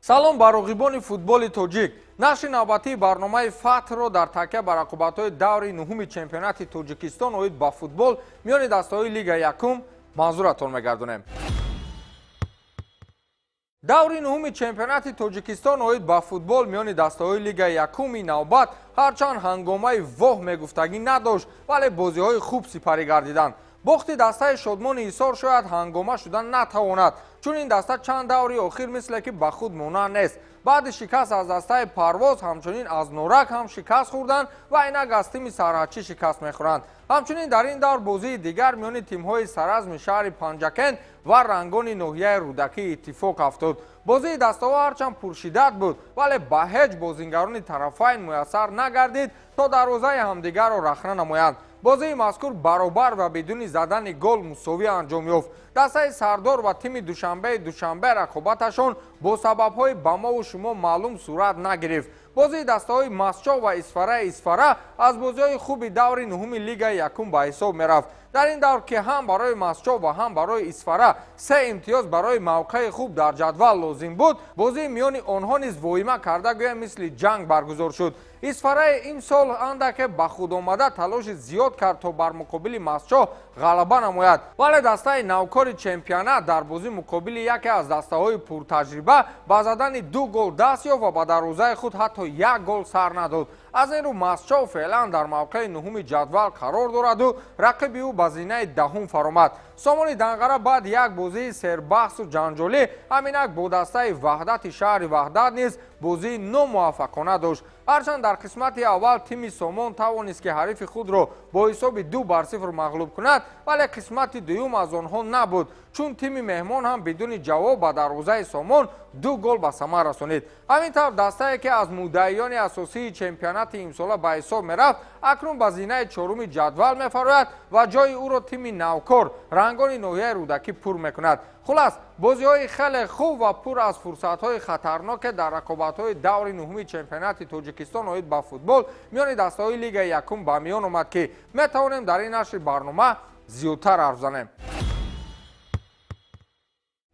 салом ба роғибони футболи тоҷик. нашри навбатии барномаи фатҳро дар такя ба рақобатҳои даври нуҳуми чемпионати тоҷикистон оид ба футбол миёни дастаҳои лига якум манзуратон мегардонем. даври нуҳуми чемпионати тоҷикистон оид ба футбол миёни дастаҳои лига якуми навбат ҳарчанд ҳангомаи воҳ мегуфтагӣ надошт, вале бозиҳои хуб сипарӣ гардиданд. бохти дастаи шодмони ҳисор шояд ҳангома шуда натавонад, чун ин даста чанд даври охир мисле ки ба худ монанд нест. баъди шикаст аз дастаи парвоз ҳамчунин аз норак ҳам шикаст хӯрданд ва инак аз тими сарҳадчӣ шикаст мехӯранд. ҳамчунин дар ин давр бозии дигар миёни тимҳои саразми шаҳри панҷакен ва рангони ноҳияи рӯдакӣ иттифоқ афтод. бозии дастаҳо ҳарчанд пуршиддат буд, вале ба ҳеҷ бозингарони тарафайн муяссар нагардид то дарвозаи ҳамдигарро рахна намоянд. бозии мазкур баробар ва бидуни задани гол мусовӣ анҷом ёфт. дастаи сардор ва тими душанбе рақобаташон бо сабабҳои ба мову шумо маълум сурат нагирифт. бозии дастаҳои масчов ва исфара аз бозиҳои хуби даври нуҳуми лигаи якум ба ҳисоб мерафт. дар ин давр ки ҳам барои масчов ва ҳам барои исфара се имтиёз барои мавқеи хуб дар ҷадвал лозим буд, бозии миёни онҳо низ воима карда гӯя мисли ҷанг баргузор шуд. исфараи ин сол андаке ба худ омада талоши зиёд кард то бар муқобили масчов ғалаба намояд, вале дастаи навкори чемпионат дар бозӣ муқобили яке аз дастаҳои пуртаҷриба ба задани 2 гол даст ёфт ва ба дарвозаи худ ҳатто 1 гол сар надод. аз ин рӯ масчов феълан дар мавқеи нуҳуми ҷадвал қарор дораду рақиби ӯ ба зинаи даҳум фаромад. сомони данғара баъди як бозии сербаҳсу ҷанҷолӣ ҳаминак бо дастаи ваҳдати шаҳри ваҳдат низ бозии номуваффақона дошт. ҳарчанд дар қисмати аввал тими сомон тавонист ки ҳарифи худро бо ҳисоби 2-0 мағлуб кунад, вале қисмати дуюм аз онҳо набуд, чун тими меҳмон ҳам бидуни ҷавоб ба дарвозаи сомон 2 гол ба самар расонид. ҳамин тавр дастае ки аз муддаиёни асосии чемпионати имсола ба ҳисоб мерафт, акнун ба зинаи чоруми ҷадвал мефарояд ва ҷои ӯро тими навкор рангони ноҳияи рӯдакӣ пур мекунад. хулас бозиҳои хеле хуб ва пур аз фурсатҳои хатарноке дар рақобатҳои даври нуҳуми чемпионати тоҷикистон оид ба футбол миёни дастаҳои лигаи якум ба миён омад ки метавонем дар ин нашри барнома зиёдтар ҳарф занем.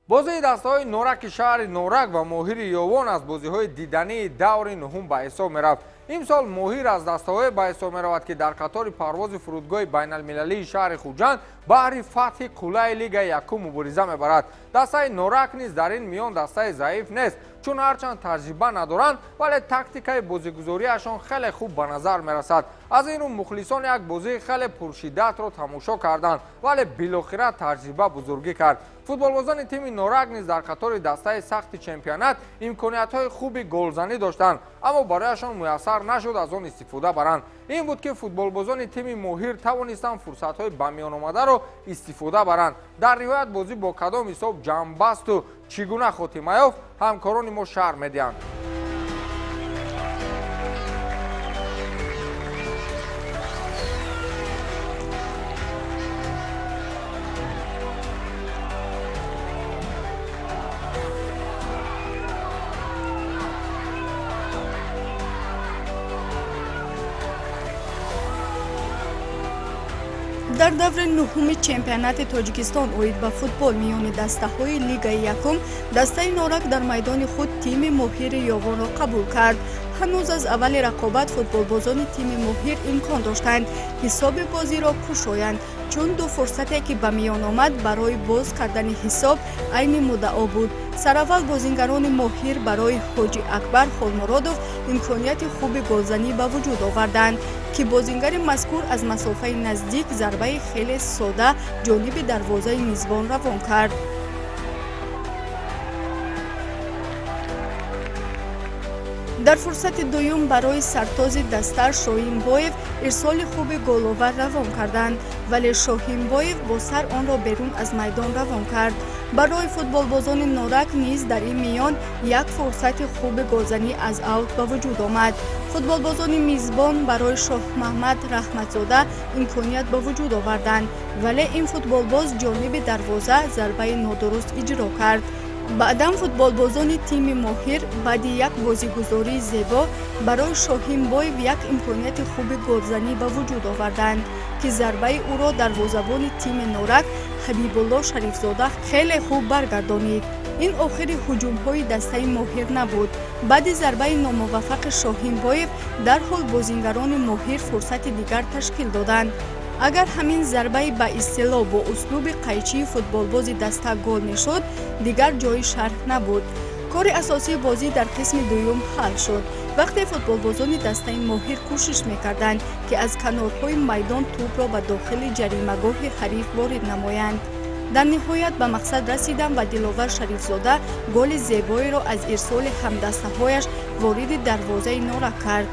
бозии дастаҳои нораки шаҳри норак ва моҳири ёвон аз бозиҳои дидании даври нуҳум ба ҳисоб мерафт. имсол моҳир аз дастаҳое ба ҳисоб меравад ки дар қатори парвози фурудгоҳи байналмилалии шаҳри хуҷанд баҳри фатҳи қуллаи лигаи якум мубориза мебарад. дастаи норак низ дар ин миён дастаи заиф нест, чун ҳарчанд таҷриба надоранд, вале тактикаи бозигузориашон хеле хуб ба назар мерасад. аз ин рӯ мухлисон як бозии хеле пуршиддатро тамошо карданд, вале билохира таҷриба бузургӣ кард. футболбозони тими норак низ дар қатори дастаи сахти чемпионат имкониятҳои хуби голзанӣ доштанд, аммо барояшон муяссар нашуд аз он истифода баранд. ин буд ки футболбозони тими моҳир тавонистанд фурсатҳои ба миёномадаро истифода баранд. дар ривоят бозӣ бо кадом ҳисоб ҷамъбасту чӣ гуна хотима ёфт, ҳамкорони мо шарҳ медиҳанд. дар даври нуҳуми чемпионати тоҷикистон оид ба футбол миёни дастаҳои лигаи якум дастаи норак дар майдони худ тими моҳири ёвонро қабул кард. ҳанӯз аз аввали рақобат футболбозони тими моҳир имкон доштанд ҳисоби бозиро кушоянд, чун ду фурсате ки ба миён омад барои боз кардани ҳисоб айни муддао буд. сараввал бозингарони моҳир барои ҳоҷи акбар холмуродов имконияти хуби голзанӣ ба вуҷуд оварданд ки бозингари мазкур аз масофаи наздик зарбаи хеле сода ҷониби дарвозаи мизбон равон кард. дар фурсати дуюм барои сартози даста шоҳинбоев ирсоли хуби головар равон карданд, вале шоҳинбоев бо сар онро берун аз майдон равон кард. барои футболбозони норак низ дар ин миён як фурсати хуби голзанӣ аз аут ба вуҷуд омад. футболбозони мизбон барои шоҳмаҳмад раҳматзода имконият ба вуҷуд оварданд, вале ин футболбоз ҷониби дарвоза зарбаи нодуруст иҷро кард. баъдан футболбозони тими моҳир баъди як бозигузории зебо барои шоҳинбоев як имконияти хуби голзанӣ ба вуҷуд оварданд ки зарбаи ӯро дарвозабони тими норак ҳабибулло шарифзода хеле хуб баргардонид. ин охири ҳуҷумҳои дастаи моҳир набуд. баъди зарбаи номуваффақи Шоҳинбоев дарҳол бозингарони моҳир фурсати дигар ташкил доданд. агар ҳамин зарбаи ба истилоҳ бо услуби қайчии футболбози даста гол мешуд, дигар ҷои шарҳ набуд. кори асосии бозӣ дар қисми дуюм ҳал шуд. вақте футболбозони дастаи моҳир кӯшиш мекарданд ки аз канорҳои майдон тӯбро ба дохили ҷаримагоҳи ҳариф ворид намоянд. дар ниҳоят ба мақсад расиданд ва Диловар Шарифзода голи зебоеро аз ирсоли ҳамдастаҳояш вориди дарвозаи Норак кард.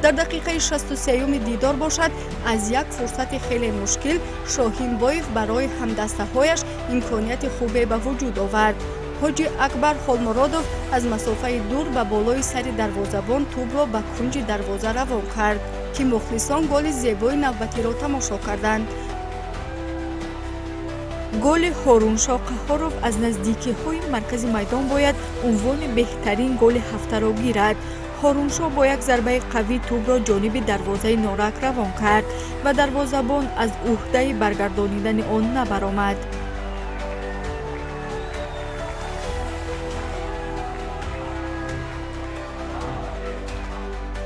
дар дақиқаи 63 дидор бошад, аз як фурсати хеле мушкил Шоҳинбоев барои ҳамдастаҳояш имконияти хубе ба вуҷуд овард. ҳоҷи Акбар Холмуродов аз масофаи дур ба болои сари дарвозабон тӯбро ба кунҷи дарвоза равон кард, ки мухлисон голи зебои навбатиро тамошо карданд. голи Ҳоруншоҳ Қаҳҳоров аз наздикиҳои маркази майдон бояд унвони беҳтарин голи ҳафтаро гирад. ҳоруншоҳ бо як зарбаи қавӣ тӯбро ҷониби дарвозаи Норак равон кард ва дарвозабон аз уҳдаи баргардонидани он набаромад.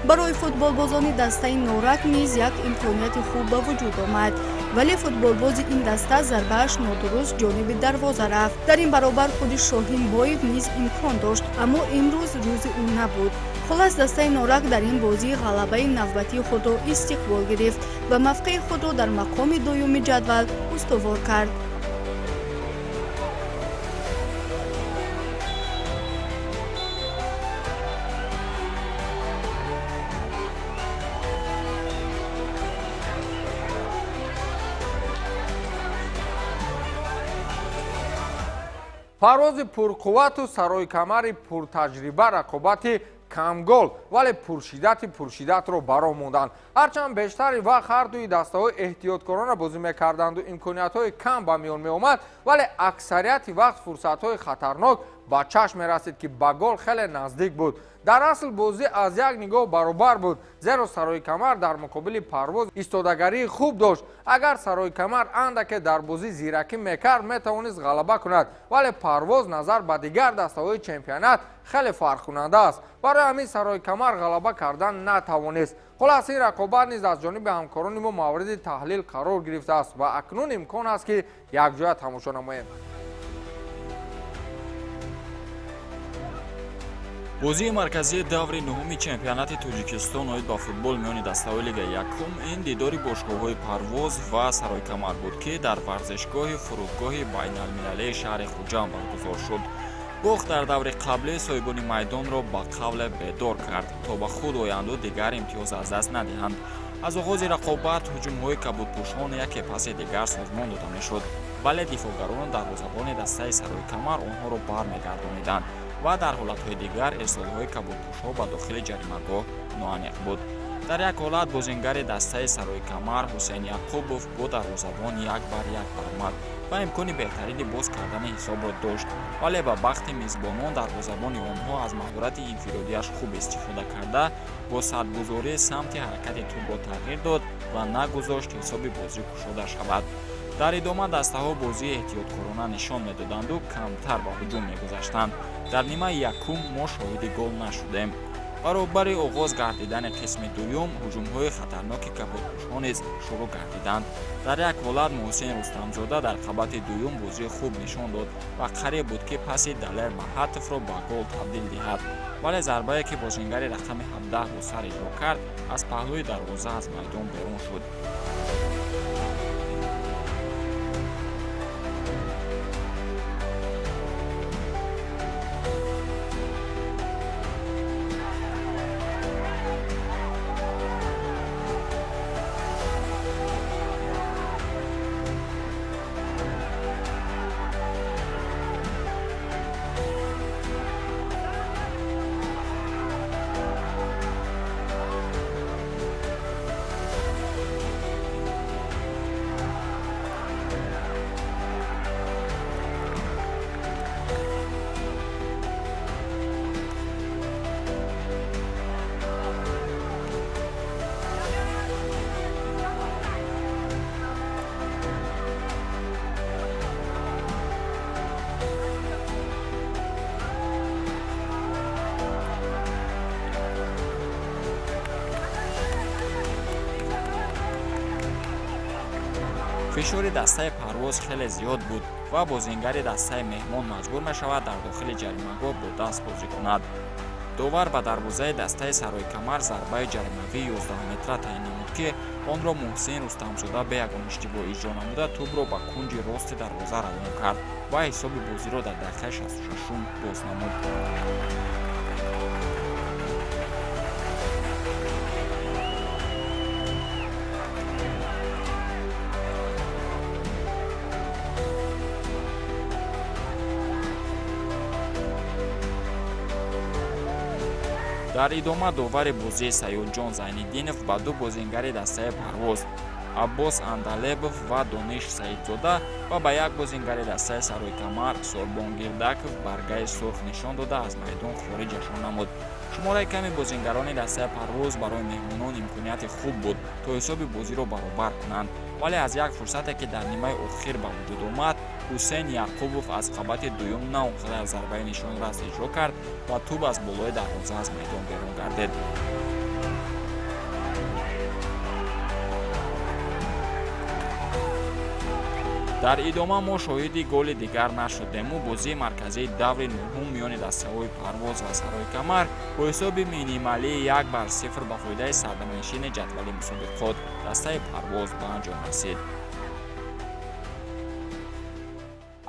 барои футболбозони дастаи Норак низ як имконияти хуб ба вуҷуд омад, вале футболбози ин даста зарбааш нодуруст ҷониби дарвоза рафт. дар ин баробар худи Шоҳинбоев низ имкон дошт, аммо имрӯз рӯзи ӯ набуд. хулас дастаи Норак дар ин бозӣ ғалабаи навбатии худро истиқбол гирифт ва мавқеи худро дар мақоми дуюми ҷадвал устувор кард. парвози пурқуввату саройкамари пуртаҷриба рақобати камгол вале пуршиддатро баромонданд. ҳарчанд бештари вақт ҳар дуи дастаҳои эҳтиёткорона бозӣ мекарданду имкониятҳои кам ба миён меомад, вале аксарияти вақт фурсатҳои хатарнок ба чашм мерасид, ки ба гол хеле наздик буд. дар асл бозӣ аз як нигоҳ баробар буд, зеро Саройкамар дар муқобили Парвоз истодагарии хуб дошт. агар Саройкамар андаке дар бозӣ зиракӣ мекард, метавонист ғалаба кунад, вале Парвоз назар ба дигар дастаҳои чемпионат хеле фарқкунанда аст. барои ҳамин Саройкамар ғалаба кардан натавонист. хулас ин рақобат низ аз ҷониби ҳамкорони мо мавриди таҳлил қарор гирифтааст ва акнун имкон аст ки якҷоя тамошо намоем. бозии марказии даври нуҳуми чемпионати Тоҷикистон оид ба футбол миёни дастаҳои Лигаи Якум ин дидори бошгоҳҳои Парвоз ва Саройкамар буд, ки дар варзишгоҳи фурудгоҳи байналмилалии шаҳри Хуҷанд баргузор шуд. бохт дар даври қаблӣ соҳибони майдонро ба қавле бедор кард, то ба худ оянду дигар имтиёз аз даст надиҳанд. аз оғози рақобат ҳуҷумҳои кабудпӯшон яке паси дигар созмон дода мешуд, вале дифоъгарони дарвозабони дастаи Саройкамар онҳоро бармегардониданд ва дар ҳолатҳои дигар ирсолҳои кабудпӯшҳо ба дохили ҷаримагоҳ ноаниқ буд. дар як ҳолат бозингари дастаи Саройкамар Ҳусейн Яқубов бо дарвозабон 1-1 баромад ва имкони беҳтарини боз кардани ҳисобро дошт, вале ба бахти мизбонон дарвозабони онҳо аз маҳорати инфиродияш хуб истифода карда бо садгузорӣ самти ҳаракати тӯбро тағйир дод ва нагузошт ҳисоби бозӣ кушода шавад. дар идома дастаҳо бозии эҳтиёткорона нишон медоданду камтар ба ҳуҷум мегузаштанд. дар нимаи якум мо шоҳиди гол нашудем. баробари оғоз гардидани қисми дуюм ҳуҷумҳои хатарноки кабудпӯшҳо низ шурӯъ гардиданд. дар як ҳолат Муҳсин Рустамзода дар қабати дуюм бозии хуб нишон дод ва қариб буд ки паси Далер Маҳатовро ба гол табдил диҳад, вале зарбае ки бозингари рақами 17 бо сар иҷро кард аз паҳлӯи дарвоза аз майдон берун шуд. фишори дастаи парвоз хеле зиёд буд ва бозингари дастаи меҳмон маҷбур мешавад дар дохили ҷаримагоҳ бо даст бозӣ кунад. довар ба дарвозаи дастаи сарои камар зарбаи ҷаримавии 11-метра таъин намуд ки онро муҳсин рустамзода бе ягон иштибоҳ иҷро намуда тӯбро ба кунҷи рости дарвоза равон кард ва ҳисоби бозиро дар дақиқаи 66 боз намуд. дар идома довари бозии саёдҷон зайниддинов ба ду бозингари дастаи парвоз аббос андалебов ва дониш саидзода ва ба як бозингари дастаи сарои камар сорбон гирдаков баргаи сурх нишон дода аз майдон хориҷашон намуд. шумораи ками бозингарони дастаи парвоз барои меҳмонон имконияти хуб буд то ҳисоби бозиро баробар кунанд, вале аз як фурсате ки дар нимаи охир ба вуҷуд омад, ҳусейн яъқубов аз қабати дуюм на он қадар зарбаи нишонраст иҷро кард ва тӯб аз болои дарвоза аз майдон берун гардид. дар идома мо шоҳиди голи дигар нашудему бозии марказии даври нуҳум миёни дастаҳои парвоз ва сарои камар бо ҳисоби минималии 1-0 ба фоидаи сарнишини ҷадвали мусобиқот дастаи парвоз ба анҷом расид.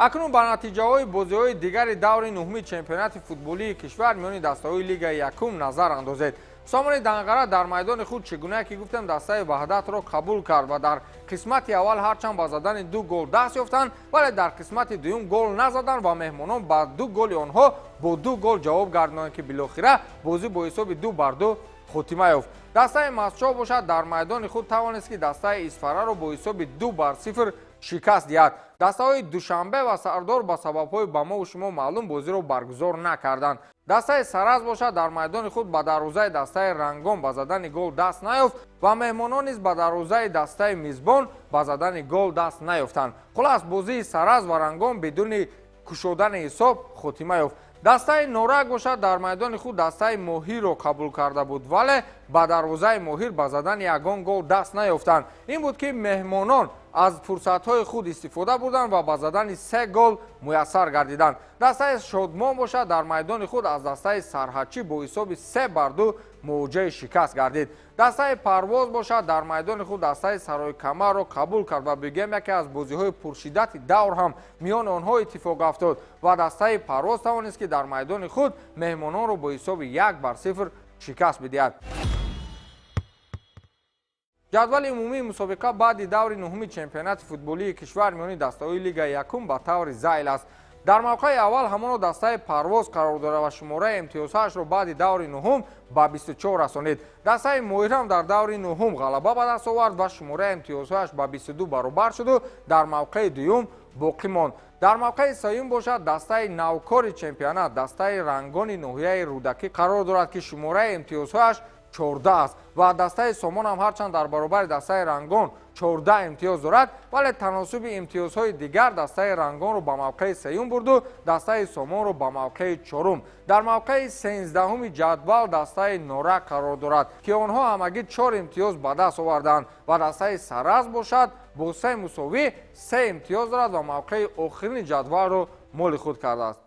акнун ба натиҷаҳои бозиҳои дигари даври нуҳуми чемпионати футболии кишвар миёни дастаҳои лигаи якум назар андозед. сомони данғара дар майдони худ чӣ гуна ки гуфтем дастаи ваҳдатро қабул кард ва дар қисмати аввал ҳарчанд ба задани 2 гол даст ёфтанд, вале дар қисмати дуюм гол назаданд ва меҳмонон ба 2 голи онҳо бо 2 гол ҷавоб гардонанд ки билохира бозӣ бо ҳисоби 2-2 хотима ёфт. дастаи мастчоҳ бошад дар майдони худ тавонист ки дастаи исфараро бо ҳисоби 2-0 шикаст диҳад. дастаҳои душанбе ва сардор ба сабабҳои ба мову шумо маълум бозиро баргузор накарданд. дастаи сараз бошад дар майдони худ ба дарвозаи дастаи рангон ба задани гол даст наёфт ва меҳмонон низ ба дарвозаи дастаи мизбон ба задани гол даст наёфтанд. хулас бозии сараз ва рангон бидуни кушодани ҳисоб хотима ёфт. дастаи норак бошад дар майдони худ дастаи моҳирро қабул карда буд, вале ба дарвозаи моҳир ба задани ягон гол даст наёфтанд. ин буд ки меҳмонон аз фурсатҳои худ истифода бурданд ва ба задани 3 гол муяссар гардиданд. дастаи шодмон бошад дар майдони худ аз дастаи сарҳачӣ бо ҳисоби 3-2 мувоҷиҳаи шикаст гардид. дастаи парвоз бошад дар майдони худ дастаи сарои камарро қабул кард ва бигӯем яке аз бозиҳои пуршиддати давр ҳам миёни онҳо иттифоқ афтод ва дастаи парвоз тавонист ки дар майдони худ меҳмононро бо ҳисоби 1-0 шикаст бидиҳад. ҷадвали умумии мусобиқа баъди даври нуҳуми чемпионати футболии кишвар миёни дастаҳои лигаи якум ба таври зайл аст. дар мавқеи аввал ҳамоно дастаи парвоз қарор дорад ва шумораи имтиёзҳояшро баъди даври нуҳум ба 24 расонид. дастаи моҳир ҳам дар даври нуҳум ғалаба ба даст овард ва шумораи имтиёзҳояш ба 22 баробар шуду дар мавқеи дуюм боқӣ монд. дар мавқеи сеюм бошад дастаи навкори чемпионат дастаи рангони ноҳияи рӯдакӣ қарор дорад ки шумораи имтиёзҳояш 14 аст ва дастаи сомон ҳам ҳарчанд дар баробари дастаи рангон 14 имтиёз дорад, вале таносуби имтиёзҳои дигар дастаи рангонро ба мавқеи сеюм бурду, дастаи сомонро ба мавқеи чорум. дар мавқеи 13-уми ҷадвал дастаи норак қарор дорад ки онҳо ҳамагӣ 4 имтиёз ба даст оварданд ва дастаи сараз бошад бо 3 мусовӣ 3 имтиёз дорад ва мавқеи охирини ҷадвалро моли худ кардааст.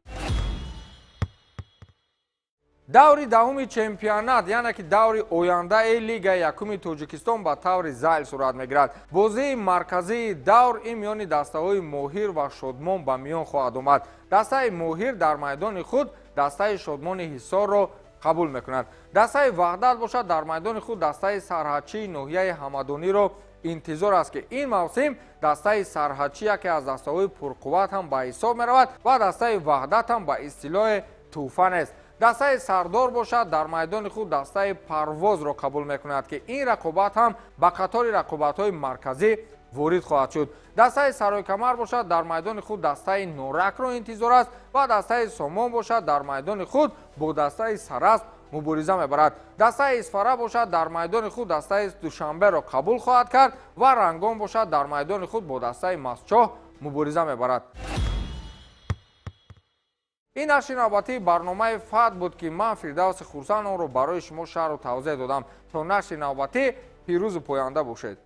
даври даҳуми чемпионат яъне ки даври ояндаи лигаи якуми тоҷикистон ба таври зайл сурат мегирад. бозии марказии давр ин миёни дастаҳои моҳир ва шодмон ба миён хоҳад омад. дастаи моҳир дар майдони худ дастаи шодмони ҳисорро қабул мекунад. дастаи ваҳдат бошад дар майдони худ дастаи сарҳачии ноҳияи ҳамадониро интизор аст ки ин мавсим дастаи сарҳачӣ яке аз дастаҳои пурқувват ҳам ба ҳисоб меравад ва дастаи ваҳдат ҳам ба истилоҳи тӯҳфа нест. дастаи сардор бошад дар майдони худ дастаи парвозро қабул мекунад ки ин рақобат ҳам ба қатори рақобатҳои марказӣ ворид хоҳад шуд. дастаи сарои камар бошад дар майдони худ дастаи норакро интизор аст ва дастаи сомон бошад дар майдони худ бо дастаи сараз мубориза мебарад. дастаи исфара бошад дар майдони худ дастаи душанберо қабул хоҳад кард ва рангон бошад дар майдони худ бо дастаи мастчоҳ мубориза мебарад. ин нашри навбатии барномаи фат буд ки ман фирдавси хурсанд онро барои шумо шарҳу тавзеҳ додам. то нашри навбатӣ пирӯзу поянда бошед.